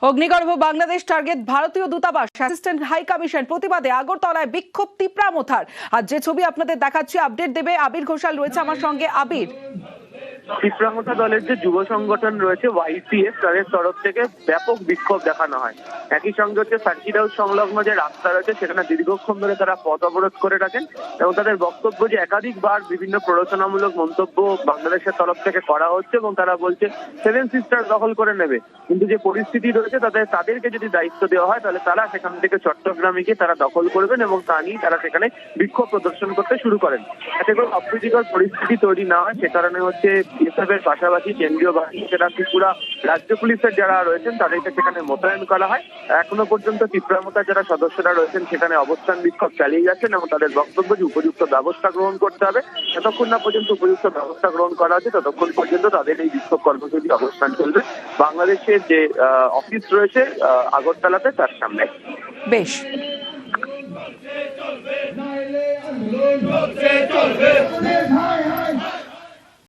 অগ্নিগর্ভ Bangladesh target ভারতীয় দূতাবাস assistant high commission প্রতিবাদে আগরতলায় বিক্ষোভ তিপ্রামথার। আর যে ছবি আপনাদের দেখাচ্ছি, আপডেট দেবে আবির ঘোষাল রয়েছে আমার সঙ্গে। আবির, তিপ্রামথা দলের যে যুব সংগঠন রয়েছে YCF, তাদের তরফ থেকে ব্যাপক বিক্ষোভ দেখানো হয়। একই সঙ্গে হচ্ছে সার্কিট হাউস সংলগ্ন যে রাস্তা রয়েছে সেখানে দীর্ঘক্ষণ ধরে তারা পথ অবরোধ করে রাখেন এবং তাদের বক্তব্য যে একাধিকবার বিভিন্ন প্ররোচনামূলক মন্তব্য বাংলাদেশের তরফ থেকে করা হচ্ছে এবং তারা বলছে সেভেন সিস্টার দখল করে নেবে। কিন্তু যে পরিস্থিতি রয়েছে তাদেরকে যদি দায়িত্ব দেওয়া হয় তাহলে তারা সেখান থেকে চট্টগ্রামে গিয়ে তারা দখল করবেন এবং তা নিয়ে তারা সেখানে বিক্ষোভ প্রদর্শন করতে শুরু করেন। এতে করে অপ্রীতিকর পরিস্থিতি তৈরি না হয় সে কারণে হচ্ছে বিএসএফের পাশাপাশি কেন্দ্রীয় বাহিনী, সেটা ত্রিপুরা রাজ্য পুলিশের যারা রয়েছেন তাদেরকে সেখানে মোতায়েন করা হয়। এখনো পর্যন্ত তিপ্রামথার যারা সদস্যরা রয়েছেন সেখানে অবস্থান বিক্ষোভ চালিয়ে যাচ্ছেন এবং তাদের বক্তব্য যে উপযুক্ত ব্যবস্থা গ্রহণ করতে হবে। যতক্ষণ না পর্যন্ত উপযুক্ত ব্যবস্থা গ্রহণ করা হচ্ছে ততক্ষণ পর্যন্ত তাদের এই বিক্ষোভ কর্মসূচি অবস্থান চলবে বাংলাদেশের যে অফিস রয়েছে আগরতলাতে তার সামনে। বেশ। চলবে